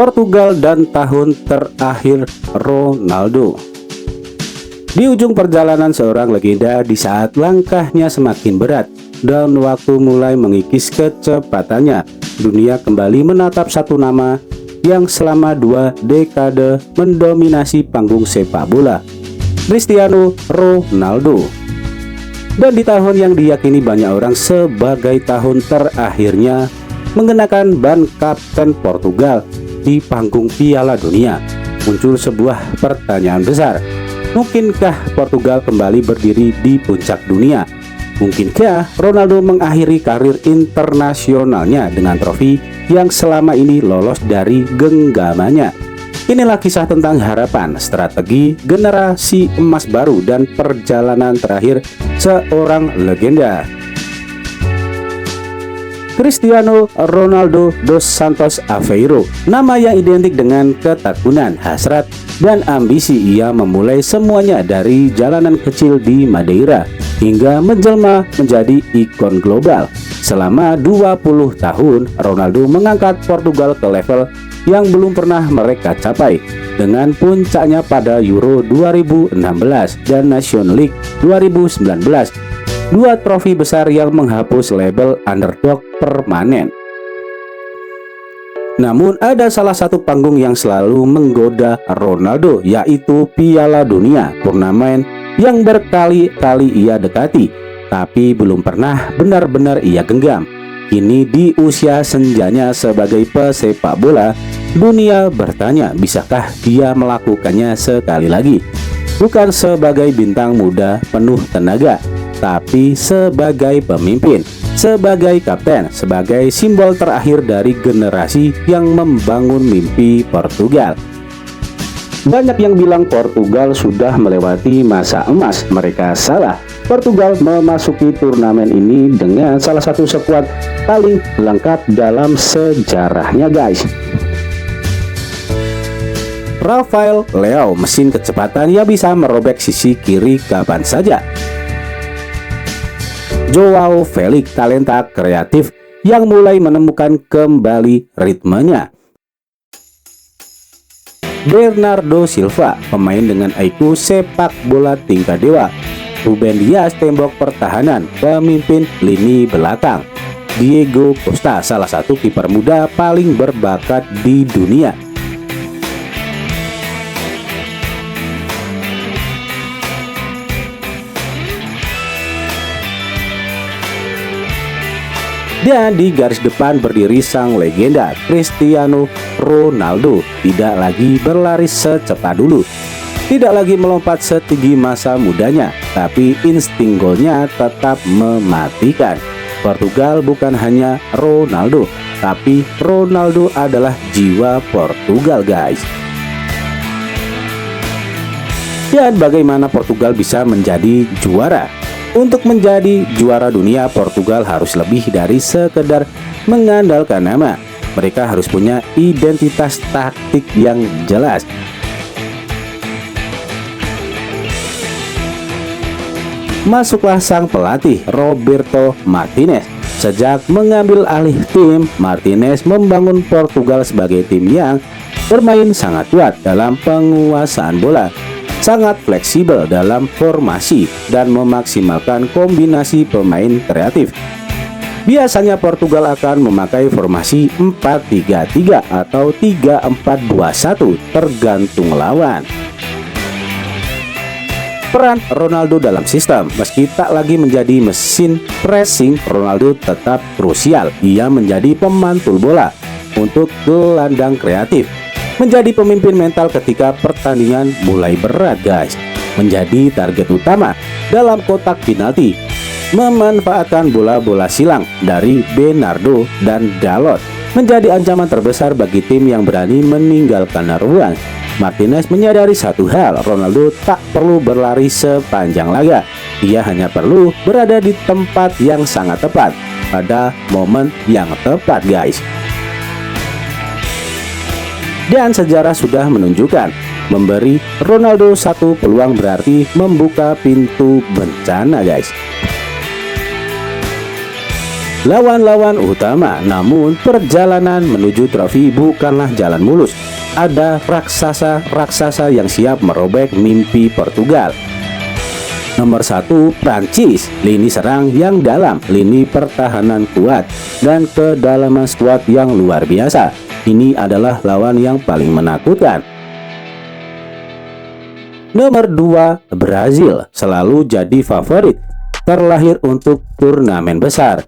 Portugal dan tahun terakhir Ronaldo. Di ujung perjalanan seorang legenda di saat langkahnya semakin berat dan waktu mulai mengikis kecepatannya, dunia kembali menatap satu nama yang selama 2 dekade mendominasi panggung sepak bola, Cristiano Ronaldo. Dan di tahun yang diyakini banyak orang sebagai tahun terakhirnya mengenakan ban kapten Portugal di panggung Piala Dunia, muncul sebuah pertanyaan besar. Mungkinkah Portugal kembali berdiri di puncak dunia? Mungkinkah Ronaldo mengakhiri karir internasionalnya dengan trofi yang selama ini lolos dari genggamannya? Inilah kisah tentang harapan, strategi, generasi emas baru, dan perjalanan terakhir seorang legenda. Cristiano Ronaldo dos Santos Aveiro, nama yang identik dengan ketakunan, hasrat, dan ambisi. Ia memulai semuanya dari jalanan kecil di Madeira hingga menjelma menjadi ikon global. Selama 20 tahun, Ronaldo mengangkat Portugal ke level yang belum pernah mereka capai, dengan puncaknya pada Euro 2016 dan Nations League 2019. 2 trofi besar yang menghapus label underdog permanen. Namun ada salah satu panggung yang selalu menggoda Ronaldo, yaitu Piala Dunia, turnamen yang berkali-kali ia dekati, tapi belum pernah benar-benar ia genggam. Kini di usia senjanya sebagai pesepak bola, dunia bertanya, bisakah dia melakukannya sekali lagi? Bukan sebagai bintang muda penuh tenaga, tapi sebagai pemimpin, sebagai kapten, sebagai simbol terakhir dari generasi yang membangun mimpi Portugal. Banyak yang bilang Portugal sudah melewati masa emas. Mereka salah. Portugal memasuki turnamen ini dengan salah satu skuad paling lengkap dalam sejarahnya, guys. Rafael Leao, mesin kecepatan yang bisa merobek sisi kiri kapan saja. Joao Felix, talenta kreatif yang mulai menemukan kembali ritmenya. Bernardo Silva, pemain dengan IQ sepak bola tingkat dewa. Ruben Dias, tembok pertahanan, pemimpin lini belakang. Diego Costa, salah satu kiper muda paling berbakat di dunia. Dan di garis depan berdiri sang legenda Cristiano Ronaldo, tidak lagi berlari secepat dulu, tidak lagi melompat setinggi masa mudanya, tapi insting golnya tetap mematikan. Portugal bukan hanya Ronaldo, tapi Ronaldo adalah jiwa Portugal, guys. Dan bagaimana Portugal bisa menjadi juara? Untuk menjadi juara dunia, Portugal harus lebih dari sekedar mengandalkan nama. Mereka harus punya identitas taktik yang jelas. Masuklah sang pelatih Roberto Martinez. Sejak mengambil alih tim, Martinez membangun Portugal sebagai tim yang bermain sangat kuat dalam penguasaan bola, sangat fleksibel dalam formasi, dan memaksimalkan kombinasi pemain kreatif. Biasanya Portugal akan memakai formasi 4-3-3 atau 3-4-2-1 tergantung lawan. Peran Ronaldo dalam sistem, meski tak lagi menjadi mesin pressing, Ronaldo tetap krusial. Ia menjadi pemantul bola untuk gelandang kreatif, menjadi pemimpin mental ketika pertandingan mulai berat, guys, menjadi target utama dalam kotak penalti, memanfaatkan bola-bola silang dari Bernardo dan Dalot, menjadi ancaman terbesar bagi tim yang berani meninggalkan ruang. Martinez menyadari satu hal, Ronaldo tak perlu berlari sepanjang laga. Ia hanya perlu berada di tempat yang sangat tepat pada momen yang tepat, guys. Dan sejarah sudah menunjukkan, memberi Ronaldo satu peluang berarti membuka pintu bencana, guys. lawan-lawan utama. Namun perjalanan menuju trofi bukanlah jalan mulus. Ada raksasa-raksasa yang siap merobek mimpi Portugal. Nomor 1, Prancis. Lini serang yang dalam, lini pertahanan kuat, dan kedalaman skuad yang luar biasa. Ini adalah lawan yang paling menakutkan. Nomor 2, Brazil. Selalu jadi favorit, terlahir untuk turnamen besar.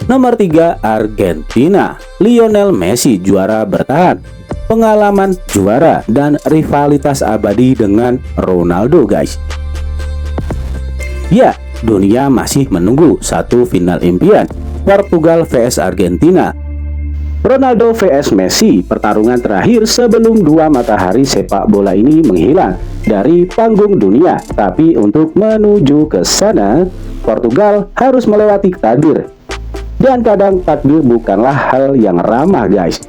Nomor 3, Argentina. Lionel Messi juara bertahan, pengalaman juara, dan rivalitas abadi dengan Ronaldo, guys. Ya, dunia masih menunggu satu final impian, Portugal vs Argentina. Ronaldo vs Messi, pertarungan terakhir sebelum dua matahari sepak bola ini menghilang dari panggung dunia. Tapi untuk menuju ke sana, Portugal harus melewati takdir. Dan kadang takdir bukanlah hal yang ramah, guys.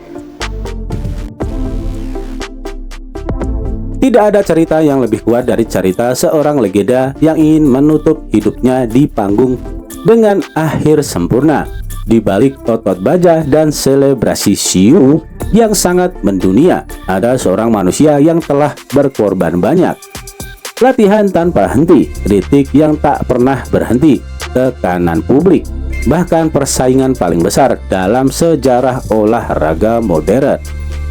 Tidak ada cerita yang lebih kuat dari cerita seorang legenda yang ingin menutup hidupnya di panggung dengan akhir sempurna. Di balik otot baja dan selebrasi siu yang sangat mendunia, ada seorang manusia yang telah berkorban banyak. Latihan tanpa henti, kritik yang tak pernah berhenti, tekanan publik, bahkan persaingan paling besar dalam sejarah olahraga modern.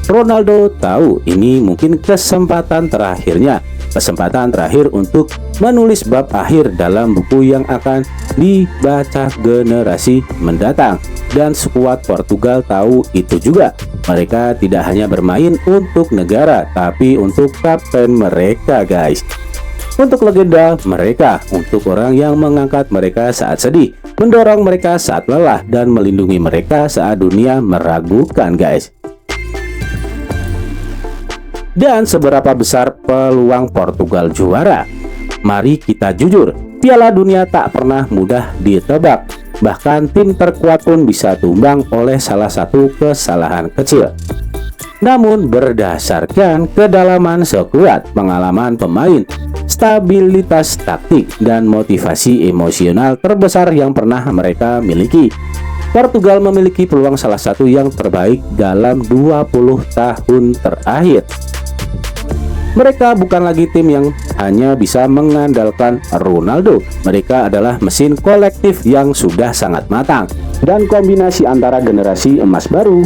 Ronaldo tahu ini mungkin kesempatan terakhirnya, kesempatan terakhir untuk menulis bab akhir dalam buku yang akan dibaca generasi mendatang. Dan skuad Portugal tahu itu juga. Mereka tidak hanya bermain untuk negara, tapi untuk kapten mereka, guys. Untuk legenda mereka, untuk orang yang mengangkat mereka saat sedih, mendorong mereka saat lelah, dan melindungi mereka saat dunia meragukan, guys. Dan seberapa besar peluang Portugal juara? Mari kita jujur, Piala Dunia tak pernah mudah ditebak. Bahkan tim terkuat pun bisa tumbang oleh salah satu kesalahan kecil. Namun berdasarkan kedalaman skuad, pengalaman pemain, stabilitas taktik, dan motivasi emosional terbesar yang pernah mereka miliki, Portugal memiliki peluang salah satu yang terbaik dalam 20 tahun terakhir. Mereka bukan lagi tim yang hanya bisa mengandalkan Ronaldo. Mereka adalah mesin kolektif yang sudah sangat matang, dan kombinasi antara generasi emas baru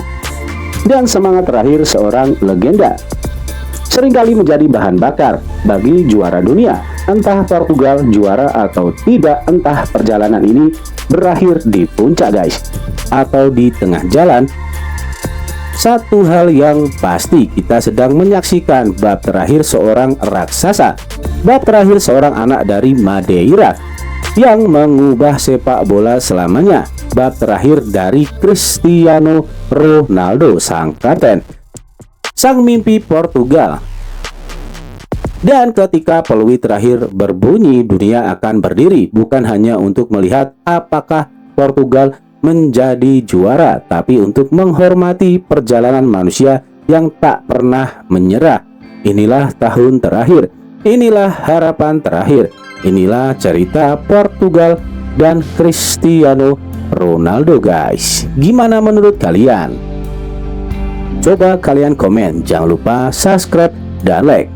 dan semangat terakhir seorang legenda seringkali menjadi bahan bakar bagi juara dunia. Entah Portugal juara atau tidak, entah perjalanan ini berakhir di puncak, guys, atau di tengah jalan, satu hal yang pasti, kita sedang menyaksikan bab terakhir seorang raksasa, bab terakhir seorang anak dari Madeira yang mengubah sepak bola selamanya, bab terakhir dari Cristiano Ronaldo, sang kapten, sang mimpi Portugal. Dan ketika peluit terakhir berbunyi, dunia akan berdiri, bukan hanya untuk melihat apakah Portugal menjadi juara, tapi untuk menghormati perjalanan manusia yang tak pernah menyerah. Inilah tahun terakhir, inilah harapan terakhir, inilah cerita Portugal dan Cristiano Ronaldo, guys. Gimana menurut kalian? Coba kalian komen, jangan lupa subscribe dan like,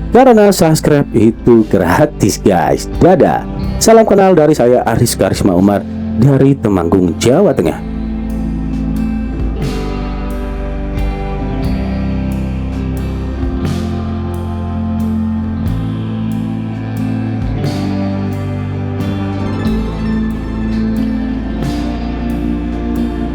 karena subscribe itu gratis, guys. Dadah, salam kenal dari saya Aris Karisma Umar dari Temanggung, Jawa Tengah.